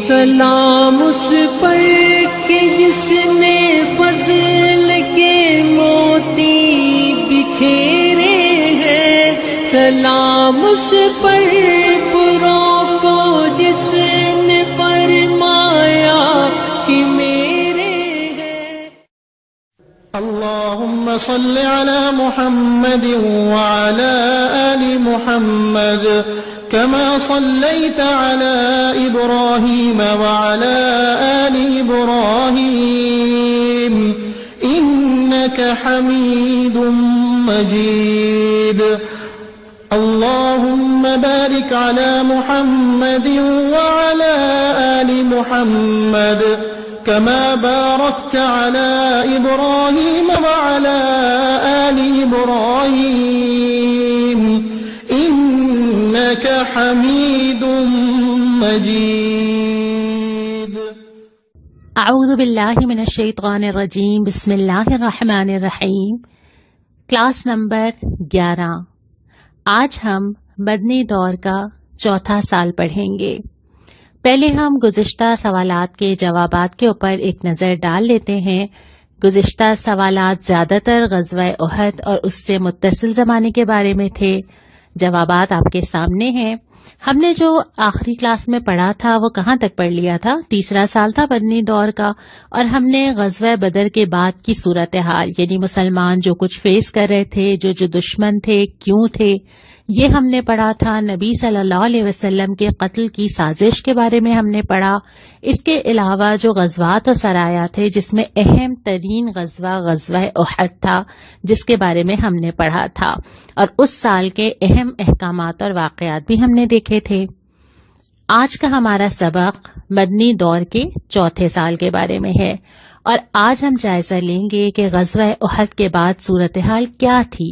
سلام اس پر کہ جس نے فضل کے موتی بکھیرے ہیں، سلام اس پر پروں کو جس نے فرمایا کہ میرے ہیں۔ اللهم صل على محمد وعلى آل محمد كما صليت على إبراهيم وعلى آل إبراهيم إنك حميد مجيد۔ اللهم بارك على محمد وعلى آل محمد كما باركت على إبراهيم وعلى آل إبراهيم إنك حميد مجيد۔ اعوذ باللہ من الشیطان الرجیم، بسم اللہ الرحمن الرحیم۔ Class number 11۔ آج ہم مدنی دور کا چوتھا سال پڑھیں گے۔ پہلے ہم گزشتہ سوالات کے جوابات کے اوپر ایک نظر ڈال لیتے ہیں۔ گزشتہ سوالات زیادہ تر غزوہ احد اور اس سے متصل زمانے کے بارے میں تھے۔ جوابات آپ کے سامنے ہیں۔ ہم نے جو آخری کلاس میں پڑھا تھا وہ کہاں تک پڑھ لیا تھا؟ تیسرا سال تھا مدنی دور کا، اور ہم نے غزوہ بدر کے بعد کی صورتحال، یعنی مسلمان جو کچھ فیس کر رہے تھے، جو دشمن تھے، کیوں تھے، یہ ہم نے پڑھا تھا۔ نبی صلی اللہ علیہ وسلم کے قتل کی سازش کے بارے میں ہم نے پڑھا۔ اس کے علاوہ جو غزوات و سرایا تھے، جس میں اہم ترین غزوہ احد تھا، جس کے بارے میں ہم نے پڑھا تھا، اور اس سال کے اہم احکامات اور واقعات بھی ہم نے دیکھے تھے۔ آج کا ہمارا سبق مدنی دور کے چوتھے سال کے بارے میں ہے، اور آج ہم جائزہ لیں گے کہ غزوہ احد کے بعد صورتحال کیا تھی،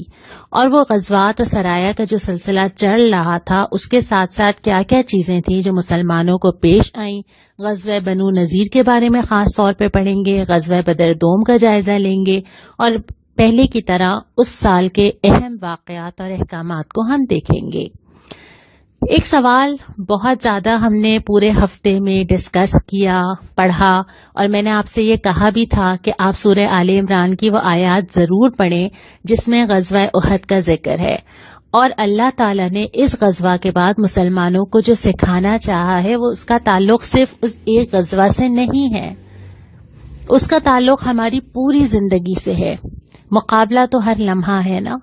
اور وہ غزوات و سرایا کا جو سلسلہ چل رہا تھا اس کے ساتھ ساتھ کیا کیا چیزیں تھیں جو مسلمانوں کو پیش آئیں۔ غزوہ بنو نذیر کے بارے میں خاص طور پہ پڑھیں گے، غزوہ بدر دوم کا جائزہ لیں گے، اور پہلے کی طرح اس سال کے اہم واقعات اور احکامات کو ہم دیکھیں گے۔ ایک سوال بہت زیادہ ہم نے پورے ہفتے میں ڈسکس کیا، پڑھا، اور میں نے آپ سے یہ کہا بھی تھا کہ آپ سورہ آل عمران کی وہ آیات ضرور پڑھیں جس میں غزوہ احد کا ذکر ہے، اور اللہ تعالیٰ نے اس غزوہ کے بعد مسلمانوں کو جو سکھانا چاہا ہے وہ اس کا تعلق صرف اس ایک غزوہ سے نہیں ہے، اس کا تعلق ہماری پوری زندگی سے ہے۔ مقابلہ تو ہر لمحہ ہے نا،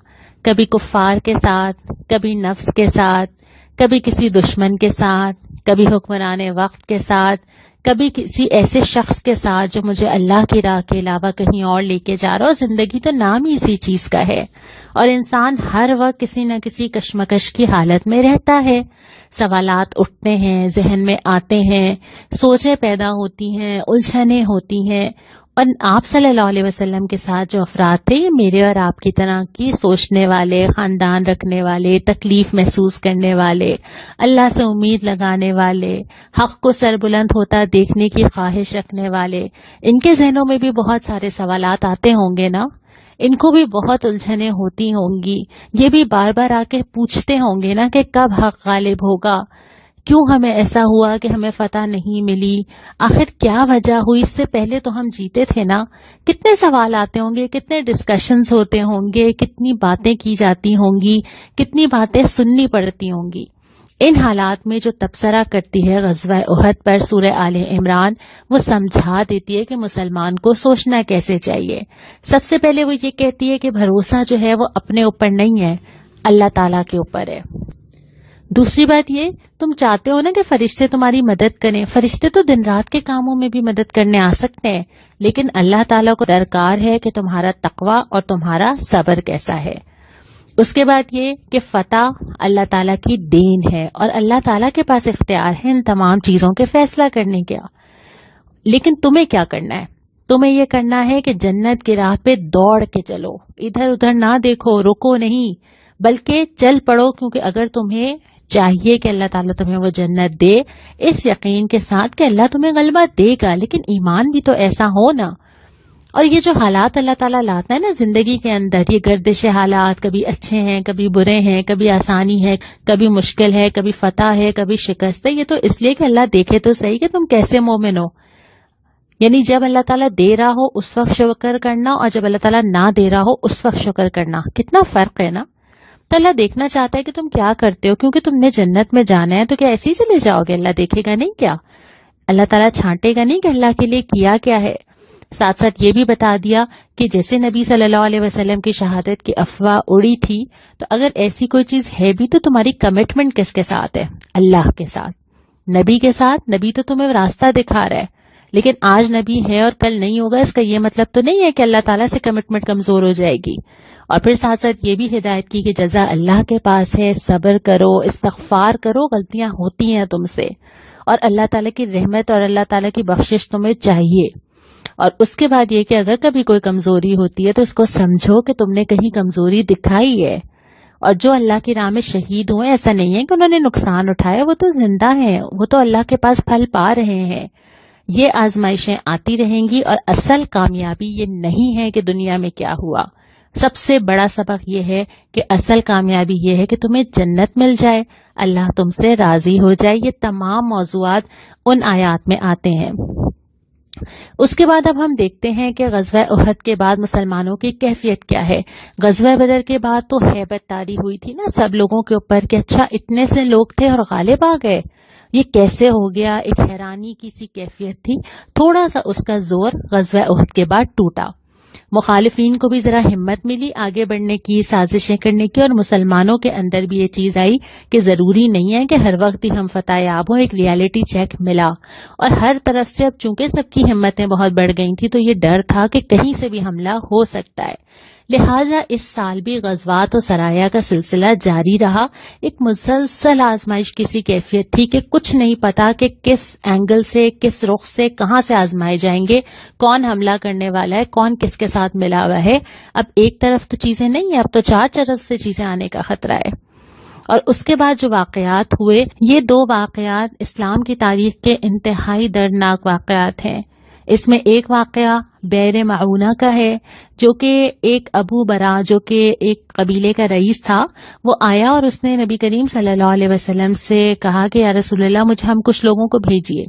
کبھی کفار کے ساتھ، کبھی نفس کے ساتھ، کبھی کسی دشمن کے ساتھ، کبھی حکمران وقت کے ساتھ، کبھی کسی ایسے شخص کے ساتھ جو مجھے اللہ کی راہ کے علاوہ کہیں اور لے کے جا رہا ہو۔ زندگی تو نام ہی اسی چیز کا ہے، اور انسان ہر وقت کسی نہ کسی کشمکش کی حالت میں رہتا ہے۔ سوالات اٹھتے ہیں، ذہن میں آتے ہیں، سوچیں پیدا ہوتی ہیں، الجھنیں ہوتی ہیں، اور آپ صلی اللہ علیہ وسلم کے ساتھ جو افراد تھے یہ میرے اور آپ کی طرح کی سوچنے والے، خاندان رکھنے والے، تکلیف محسوس کرنے والے، اللہ سے امید لگانے والے، حق کو سربلند ہوتا دیکھنے کی خواہش رکھنے والے، ان کے ذہنوں میں بھی بہت سارے سوالات آتے ہوں گے نا، ان کو بھی بہت الجھنیں ہوتی ہوں گی، یہ بھی بار بار آ کے پوچھتے ہوں گے نا کہ کب حق غالب ہوگا، کیوں ہمیں ایسا ہوا کہ ہمیں فتح نہیں ملی، آخر کیا وجہ ہوئی، اس سے پہلے تو ہم جیتے تھے نا۔ کتنے سوال آتے ہوں گے، کتنے ڈسکشنز ہوتے ہوں گے، کتنی باتیں کی جاتی ہوں گی، کتنی باتیں سننی پڑتی ہوں گی۔ ان حالات میں جو تبصرہ کرتی ہے غزوہ احد پر سورہ آل عمران، وہ سمجھا دیتی ہے کہ مسلمان کو سوچنا کیسے چاہیے۔ سب سے پہلے وہ یہ کہتی ہے کہ بھروسہ جو ہے وہ اپنے اوپر نہیں ہے، اللہ تعالیٰ کے اوپر ہے۔ دوسری بات یہ، تم چاہتے ہو نا کہ فرشتے تمہاری مدد کریں، فرشتے تو دن رات کے کاموں میں بھی مدد کرنے آ سکتے ہیں، لیکن اللہ تعالیٰ کو درکار ہے کہ تمہارا تقوی اور تمہارا صبر کیسا ہے۔ اس کے بعد یہ کہ فتح اللہ تعالیٰ کی دین ہے، اور اللہ تعالیٰ کے پاس اختیار ہے ان تمام چیزوں کے فیصلہ کرنے کا، لیکن تمہیں کیا کرنا ہے؟ تمہیں یہ کرنا ہے کہ جنت کی راہ پہ دوڑ کے چلو، ادھر ادھر نہ دیکھو، رکو نہیں، بلکہ چل پڑو، کیونکہ اگر تمہیں چاہیے کہ اللہ تعالیٰ تمہیں وہ جنت دے، اس یقین کے ساتھ کہ اللہ تمہیں غلبہ دے گا، لیکن ایمان بھی تو ایسا ہو نا۔ اور یہ جو حالات اللہ تعالیٰ لاتا ہے نا زندگی کے اندر، یہ گردش حالات، کبھی اچھے ہیں، کبھی برے ہیں، کبھی آسانی ہے، کبھی مشکل ہے، کبھی فتح ہے، کبھی شکست ہے، یہ تو اس لیے کہ اللہ دیکھے تو صحیح کہ تم کیسے مومن ہو. یعنی جب اللہ تعالیٰ دے رہا ہو اس وقت شکر کرنا، اور جب اللہ تعالیٰ نہ دے رہا ہو اس وقت شکر کرنا، کتنا فرق ہے نا. تو اللہ دیکھنا چاہتا ہے کہ تم کیا کرتے ہو، کیونکہ تم نے جنت میں جانا ہے. تو کیا ایسے ہی چلے جاؤ گے؟ اللہ دیکھے گا نہیں کیا؟ اللہ تعالیٰ چھانٹے گا نہیں کہ اللہ کے لیے کیا کیا ہے؟ ساتھ ساتھ یہ بھی بتا دیا کہ جیسے نبی صلی اللہ علیہ وسلم کی شہادت کی افواہ اڑی تھی، تو اگر ایسی کوئی چیز ہے بھی تو تمہاری کمٹمنٹ کس کے ساتھ ہے؟ اللہ کے ساتھ، نبی کے ساتھ. نبی تو تمہیں راستہ دکھا رہا ہے، لیکن آج نبی ہے اور کل نہیں ہوگا، اس کا یہ مطلب تو نہیں ہے کہ اللہ تعالیٰ سے کمٹمنٹ کمزور ہو جائے گی. اور پھر ساتھ ساتھ یہ بھی ہدایت کی کہ جزا اللہ کے پاس ہے، صبر کرو، استغفار کرو، غلطیاں ہوتی ہیں تم سے، اور اللہ تعالیٰ کی رحمت اور اللہ تعالیٰ کی بخشش تمہیں چاہیے. اور اس کے بعد یہ کہ اگر کبھی کوئی کمزوری ہوتی ہے تو اس کو سمجھو کہ تم نے کہیں کمزوری دکھائی ہے. اور جو اللہ کی راہ میں شہید ہوئے، ایسا نہیں ہے کہ انہوں نے نقصان اٹھایا، وہ تو زندہ ہیں، وہ تو اللہ کے پاس پھل پا رہے ہیں. یہ آزمائشیں آتی رہیں گی، اور اصل کامیابی یہ نہیں ہے کہ دنیا میں کیا ہوا. سب سے بڑا سبق یہ ہے کہ اصل کامیابی یہ ہے کہ تمہیں جنت مل جائے، اللہ تم سے راضی ہو جائے. یہ تمام موضوعات ان آیات میں آتے ہیں. اس کے بعد اب ہم دیکھتے ہیں کہ غزوہ احد کے بعد مسلمانوں کی کیفیت کیا ہے. غزوہ بدر کے بعد تو ہیبت طاری ہوئی تھی نا سب لوگوں کے اوپر کہ اچھا اتنے سے لوگ تھے اور غالب آ گئے، یہ کیسے ہو گیا. ایک حیرانی کی سی کیفیت تھی. تھوڑا سا اس کا زور غزوہ احد کے بعد ٹوٹا. مخالفین کو بھی ذرا ہمت ملی آگے بڑھنے کی، سازشیں کرنے کی، اور مسلمانوں کے اندر بھی یہ چیز آئی کہ ضروری نہیں ہے کہ ہر وقت ہی ہم فتح یاب ہوں. ایک ریالٹی چیک ملا، اور ہر طرف سے اب چونکہ سب کی ہمتیں بہت بڑھ گئی تھی تو یہ ڈر تھا کہ کہیں سے بھی حملہ ہو سکتا ہے. لہٰذا اس سال بھی غزوات و سرایا کا سلسلہ جاری رہا. ایک مسلسل آزمائش کی سی کیفیت تھی کہ کچھ نہیں پتا کہ کس اینگل سے، کس رخ سے، کہاں سے آزمائے جائیں گے، کون حملہ کرنے والا ہے، کون کس کے ساتھ ملا ہوا ہے. اب ایک طرف تو چیزیں نہیں ہیں، اب تو چار طرف سے چیزیں آنے کا خطرہ ہے. اور اس کے بعد جو واقعات ہوئے، یہ دو واقعات اسلام کی تاریخ کے انتہائی دردناک واقعات ہیں. اس میں ایک واقعہ بئر معونہ کا ہے، جو کہ ایک ابو برا جو کہ ایک قبیلے کا رئیس تھا، وہ آیا اور اس نے نبی کریم صلی اللہ علیہ وسلم سے کہا کہ یا رسول اللہ مجھے ہم کچھ لوگوں کو بھیجیے،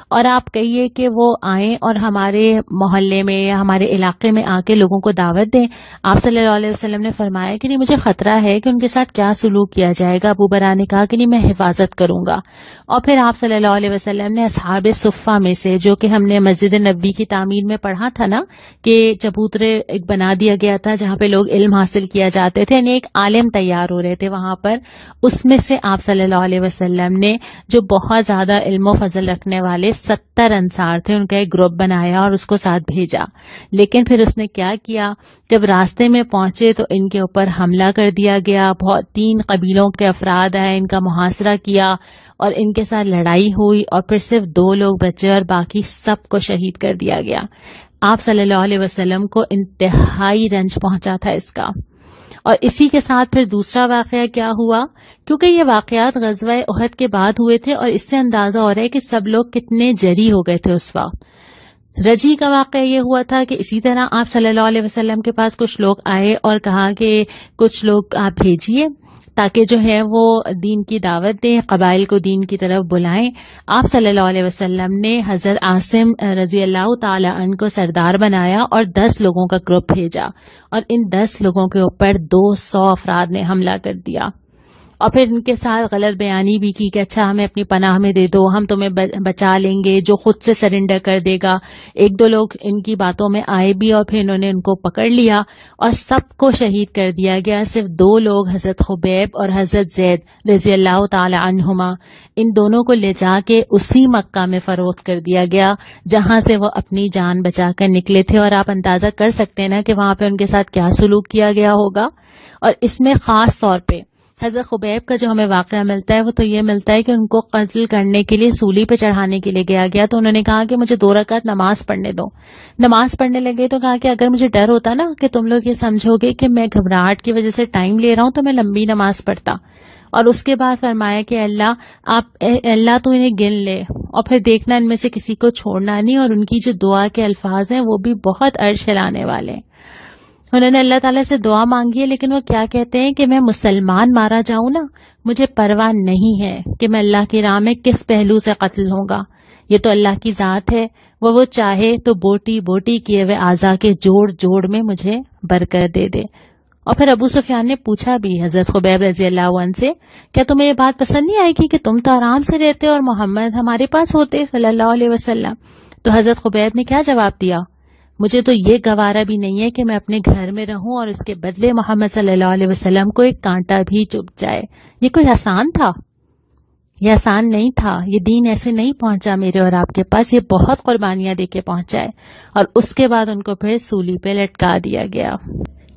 اور آپ کہیے کہ وہ آئیں اور ہمارے محلے میں یا ہمارے علاقے میں آ کے لوگوں کو دعوت دیں. آپ صلی اللہ علیہ وسلم نے فرمایا کہ نہیں مجھے خطرہ ہے کہ ان کے ساتھ کیا سلوک کیا جائے گا. ابو برا نے کہا کہ نہیں میں حفاظت کروں گا. اور پھر آپ صلی اللہ علیہ وسلم نے اصحاب صفہ میں سے، جو کہ ہم نے مسجد نبوی کی تعمیر میں پڑھا تھا نا کہ چبوترے ایک بنا دیا گیا تھا جہاں پہ لوگ علم حاصل کیا جاتے تھے، یعنی ایک عالم تیار ہو رہے تھے وہاں پر، اس میں سے آپ صلی اللہ علیہ وسلم نے جو بہت زیادہ علم و فضل رکھنے والے 70 انصار تھے ان کا ایک گروپ بنایا اور اس کو ساتھ بھیجا. لیکن پھر اس نے کیا کیا، جب راستے میں پہنچے تو ان کے اوپر حملہ کر دیا گیا. بہت 3 قبیلوں کے افراد آئے، ان کا محاصرہ کیا اور ان کے ساتھ لڑائی ہوئی، اور پھر صرف 2 لوگ بچے اور باقی سب کو شہید کر دیا گیا. آپ صلی اللہ علیہ وسلم کو انتہائی رنج پہنچا تھا اس کا. اور اسی کے ساتھ پھر دوسرا واقعہ کیا ہوا، کیونکہ یہ واقعات غزوہ احد کے بعد ہوئے تھے اور اس سے اندازہ ہو رہا ہے کہ سب لوگ کتنے جری ہو گئے تھے اس وقت. رجی کا واقعہ یہ ہوا تھا کہ اسی طرح آپ صلی اللہ علیہ وسلم کے پاس کچھ لوگ آئے اور کہا کہ کچھ لوگ آپ بھیجیے تاکہ جو ہے وہ دین کی دعوت دیں، قبائل کو دین کی طرف بلائیں. آپ صلی اللہ علیہ وسلم نے حضرت عاصم رضی اللہ تعالی عنہ کو سردار بنایا اور 10 لوگوں کا گروپ بھیجا، اور ان 10 لوگوں کے اوپر 200 افراد نے حملہ کر دیا. اور پھر ان کے ساتھ غلط بیانی بھی کی کہ اچھا ہمیں اپنی پناہ میں دے دو، ہم تمہیں بچا لیں گے، جو خود سے سرنڈر کر دے گا. 1-2 لوگ ان کی باتوں میں آئے بھی اور پھر انہوں نے ان کو پکڑ لیا اور سب کو شہید کر دیا گیا. صرف 2 لوگ حضرت خبیب اور حضرت زید رضی اللہ تعالی عنہما، ان دونوں کو لے جا کے اسی مکہ میں فروخت کر دیا گیا جہاں سے وہ اپنی جان بچا کر نکلے تھے. اور آپ اندازہ کر سکتے ہیں نا کہ وہاں پہ ان کے ساتھ کیا سلوک کیا گیا ہوگا. اور اس میں خاص طور پہ حضرت خبیب کا جو ہمیں واقعہ ملتا ہے وہ تو یہ ملتا ہے کہ ان کو قتل کرنے کے لیے سولی پہ چڑھانے کے لیے گیا تو انہوں نے کہا کہ مجھے 2 رکعت نماز پڑھنے دو. نماز پڑھنے لگے تو کہا کہ اگر مجھے ڈر ہوتا نا کہ تم لوگ یہ سمجھو گے کہ میں گھبراہٹ کی وجہ سے ٹائم لے رہا ہوں تو میں لمبی نماز پڑھتا. اور اس کے بعد فرمایا کہ اللہ تو انہیں گن لے اور پھر دیکھنا ان میں سے کسی کو چھوڑنا نہیں. اور ان کی جو دعا کے الفاظ ہیں وہ بھی بہت عرش ہلانے والے ہیں. انہوں نے اللہ تعالیٰ سے دعا مانگی ہے، لیکن وہ کیا کہتے ہیں کہ میں مسلمان مارا جاؤں نا، مجھے پرواہ نہیں ہے کہ میں اللہ کی راہ میں کس پہلو سے قتل ہوں گا. یہ تو اللہ کی ذات ہے، وہ چاہے تو بوٹی بوٹی کیے ہوئے اعضاء کے جوڑ جوڑ میں مجھے برکت دے دے. اور پھر ابو سفیان نے پوچھا بھی حضرت خبیب رضی اللہ عنہ سے، کیا تمہیں یہ بات پسند نہیں آئے گی کہ تم تو آرام سے رہتے اور محمد ہمارے پاس ہوتے صلی اللہ علیہ وسلم؟ تو حضرت خبیب نے کیا جواب دیا؟ مجھے تو یہ گوارا بھی نہیں ہے کہ میں اپنے گھر میں رہوں اور اس کے بدلے محمد صلی اللہ علیہ وسلم کو ایک کانٹا بھی چبھ جائے. یہ کوئی آسان تھا؟ یہ آسان نہیں تھا. یہ دین ایسے نہیں پہنچا میرے اور آپ کے پاس، یہ بہت قربانیاں دے کے پہنچا ہے. اور اس کے بعد ان کو پھر سولی پہ لٹکا دیا گیا.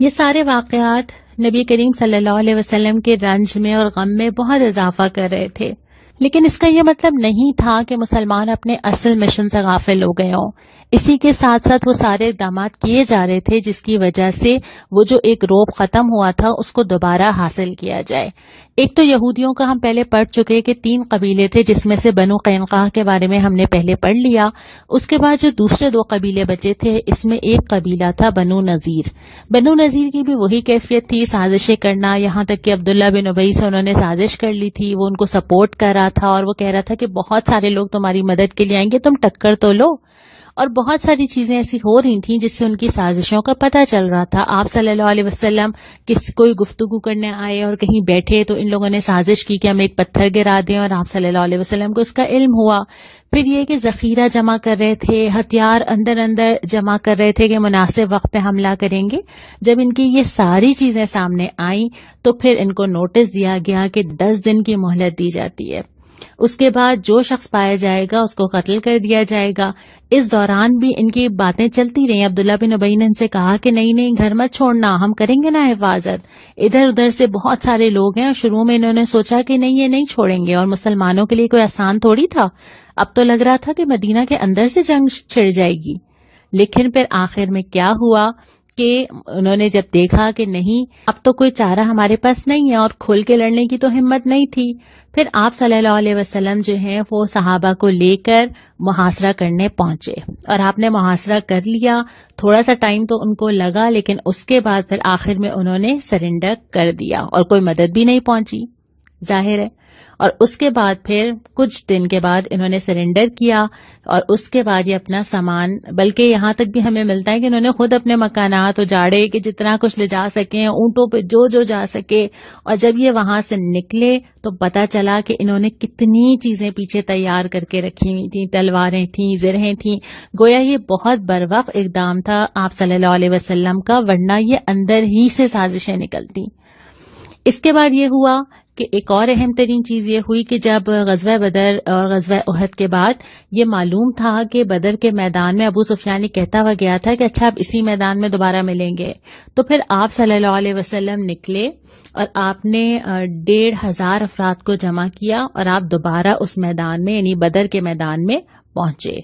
یہ سارے واقعات نبی کریم صلی اللہ علیہ وسلم کے رنج میں اور غم میں بہت اضافہ کر رہے تھے، لیکن اس کا یہ مطلب نہیں تھا کہ مسلمان اپنے اصل مشن سے غافل ہو گئے ہوں. اسی کے ساتھ ساتھ وہ سارے اقدامات کیے جا رہے تھے جس کی وجہ سے وہ جو ایک روب ختم ہوا تھا اس کو دوبارہ حاصل کیا جائے. ایک تو یہودیوں کا ہم پہلے پڑھ چکے کہ 3 قبیلے تھے، جس میں سے بنو قینقاع کے بارے میں ہم نے پہلے پڑھ لیا. اس کے بعد جو دوسرے 2 قبیلے بچے تھے، اس میں ایک قبیلہ تھا بنو نذیر. بنو نذیر کی بھی وہی کیفیت تھی، سازشیں کرنا. یہاں تک کہ عبداللہ بن ابی سے انہوں نے سازش کر لی تھی. وہ ان کو سپورٹ کر رہا تھا اور وہ کہہ رہا تھا کہ بہت سارے لوگ تمہاری مدد کے لیے آئیں گے، تم ٹکر تو لو. اور بہت ساری چیزیں ایسی ہو رہی تھیں جس سے ان کی سازشوں کا پتہ چل رہا تھا. آپ صلی اللہ علیہ وسلم کوئی گفتگو کرنے آئے اور کہیں بیٹھے تو ان لوگوں نے سازش کی کہ ہم ایک پتھر گرا دیں، اور آپ صلی اللہ علیہ وسلم کو اس کا علم ہوا. پھر یہ کہ ذخیرہ جمع کر رہے تھے، ہتھیار اندر جمع کر رہے تھے کہ مناسب وقت پہ حملہ کریں گے. جب ان کی یہ ساری چیزیں سامنے آئیں تو پھر ان کو نوٹس دیا گیا کہ 10 دن کی مہلت دی جاتی ہے. اس کے بعد جو شخص پایا جائے گا اس کو قتل کر دیا جائے گا. اس دوران بھی ان کی باتیں چلتی رہیں. عبداللہ بن ابی نے ان سے کہا کہ نہیں گھر مت چھوڑنا، ہم کریں گے نا حفاظت. ادھر ادھر سے بہت سارے لوگ ہیں، اور شروع میں انہوں نے سوچا کہ نہیں، یہ نہیں چھوڑیں گے. اور مسلمانوں کے لیے کوئی آسان تھوڑی تھا. اب تو لگ رہا تھا کہ مدینہ کے اندر سے جنگ چھڑ جائے گی. لیکن پھر آخر میں کیا ہوا کہ انہوں نے جب دیکھا کہ نہیں، اب تو کوئی چارہ ہمارے پاس نہیں ہے اور کھل کے لڑنے کی تو ہمت نہیں تھی، پھر آپ صلی اللہ علیہ وسلم جو ہیں وہ صحابہ کو لے کر محاصرہ کرنے پہنچے. اور آپ نے محاصرہ کر لیا. تھوڑا سا ٹائم تو ان کو لگا، لیکن اس کے بعد پھر آخر میں انہوں نے سرنڈر کر دیا اور کوئی مدد بھی نہیں پہنچی، ظاہر ہے. اور اس کے بعد پھر کچھ دن کے بعد انہوں نے سرنڈر کیا، اور اس کے بعد یہ اپنا سامان، بلکہ یہاں تک بھی ہمیں ملتا ہے کہ انہوں نے خود اپنے مکانات اجاڑے کہ جتنا کچھ لے جا سکیں، اونٹوں پہ جو جا سکے. اور جب یہ وہاں سے نکلے تو پتا چلا کہ انہوں نے کتنی چیزیں پیچھے تیار کر کے رکھی ہوئی تھیں. تلواریں تھیں، زرہیں تھیں. گویا یہ بہت بروقت اقدام تھا آپ صلی اللہ علیہ وسلم کا، ورنہ یہ اندر ہی سے سازشیں نکلتی. اس کے بعد یہ ہوا کہ ایک اور اہم ترین چیز یہ ہوئی کہ جب غزوہ بدر اور غزوہ احد کے بعد یہ معلوم تھا کہ بدر کے میدان میں ابو سفیان کہتا ہوا گیا تھا کہ اچھا اب اسی میدان میں دوبارہ ملیں گے، تو پھر آپ صلی اللہ علیہ وسلم نکلے اور آپ نے 1,500 افراد کو جمع کیا اور آپ دوبارہ اس میدان میں یعنی بدر کے میدان میں پہنچے.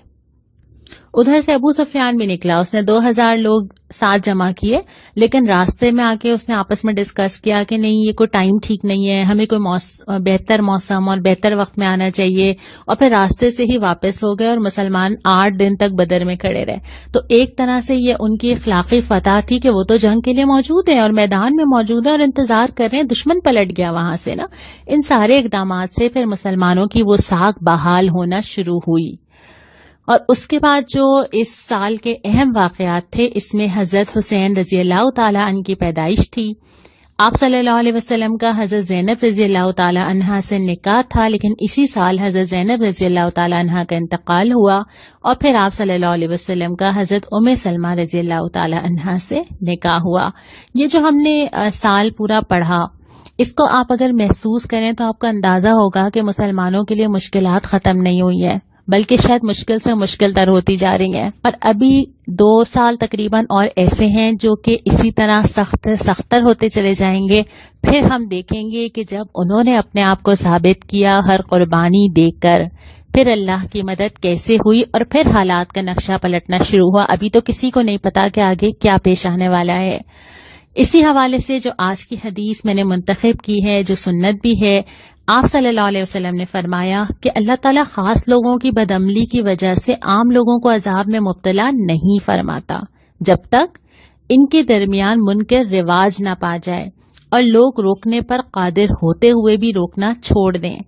ادھر سے ابو سفیان بھی نکلا، اس نے 2,000 لوگ ساتھ جمع کیے، لیکن راستے میں آ کے اس نے آپس میں ڈسکس کیا کہ نہیں، یہ کوئی ٹائم ٹھیک نہیں ہے، ہمیں کوئی بہتر موسم اور بہتر وقت میں آنا چاہیے. اور پھر راستے سے ہی واپس ہو گئے اور مسلمان 8 دن تک بدر میں کھڑے رہے. تو ایک طرح سے یہ ان کی اخلاقی فتح تھی کہ وہ تو جنگ کے لیے موجود ہیں اور میدان میں موجود ہیں اور انتظار کر رہے ہیں، دشمن پلٹ گیا وہاں سے نا. ان سارے اقدامات سے پھر مسلمانوں کی وہ ساکھ بحال ہونا شروع ہوئی. اور اس کے بعد جو اس سال کے اہم واقعات تھے، اس میں حضرت حسین رضی اللہ تعالی عنہ کی پیدائش تھی. آپ صلی اللہ علیہ وسلم کا حضرت زینب رضی اللہ تعالی عنہا سے نکاح تھا، لیکن اسی سال حضرت زینب رضی اللہ تعالی عنہا کا انتقال ہوا، اور پھر آپ صلی اللہ علیہ وسلم کا حضرت ام سلمہ رضی اللہ تعالی عنہا سے نکاح ہوا. یہ جو ہم نے سال پورا پڑھا، اس کو آپ اگر محسوس کریں تو آپ کا اندازہ ہوگا کہ مسلمانوں کے لیے مشکلات ختم نہیں ہوئی ہیں، بلکہ شاید مشکل سے مشکل تر ہوتی جا رہی ہیں. اور ابھی 2 سال تقریباً اور ایسے ہیں جو کہ اسی طرح سختر ہوتے چلے جائیں گے. پھر ہم دیکھیں گے کہ جب انہوں نے اپنے آپ کو ثابت کیا ہر قربانی دے کر، پھر اللہ کی مدد کیسے ہوئی اور پھر حالات کا نقشہ پلٹنا شروع ہوا. ابھی تو کسی کو نہیں پتا کہ آگے کیا پیش آنے والا ہے. اسی حوالے سے جو آج کی حدیث میں نے منتخب کی ہے، جو سنت بھی ہے، آپ صلی اللہ علیہ وسلم نے فرمایا کہ اللہ تعالیٰ خاص لوگوں کی بدعملی کی وجہ سے عام لوگوں کو عذاب میں مبتلا نہیں فرماتا جب تک ان کے درمیان منکر رواج نہ پا جائے اور لوگ روکنے پر قادر ہوتے ہوئے بھی روکنا چھوڑ دیں۔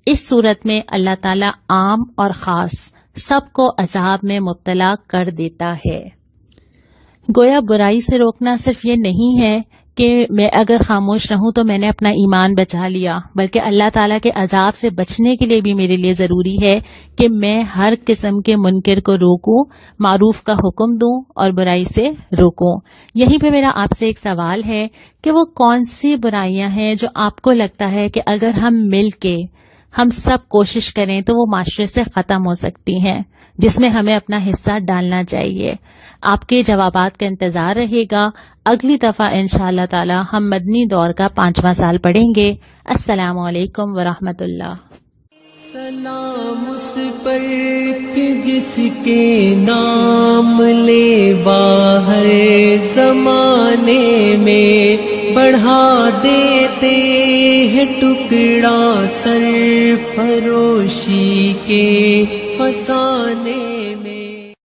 اس صورت میں اللہ تعالیٰ عام اور خاص سب کو عذاب میں مبتلا کر دیتا ہے۔ گویا برائی سے روکنا صرف یہ نہیں ہے کہ میں اگر خاموش رہوں تو میں نے اپنا ایمان بچا لیا، بلکہ اللہ تعالیٰ کے عذاب سے بچنے کے لیے بھی میرے لیے ضروری ہے کہ میں ہر قسم کے منکر کو روکوں، معروف کا حکم دوں اور برائی سے روکوں۔ یہیں پہ میرا آپ سے ایک سوال ہے کہ وہ کون سی برائیاں ہیں جو آپ کو لگتا ہے کہ اگر ہم مل کے ہم سب کوشش کریں تو وہ معاشرے سے ختم ہو سکتی ہیں، جس میں ہمیں اپنا حصہ ڈالنا چاہیے؟ آپ کے جوابات کا انتظار رہے گا۔ اگلی دفعہ انشاءاللہ تعالی ہم مدنی دور کا 5واں سال پڑھیں گے۔ السلام علیکم ورحمۃ اللہ۔ سلام اس پر کہ جس کے نام لے باہر زمانے میں بڑھا دیتے ہیں ٹکڑا سرفروشی کے فسانے میں۔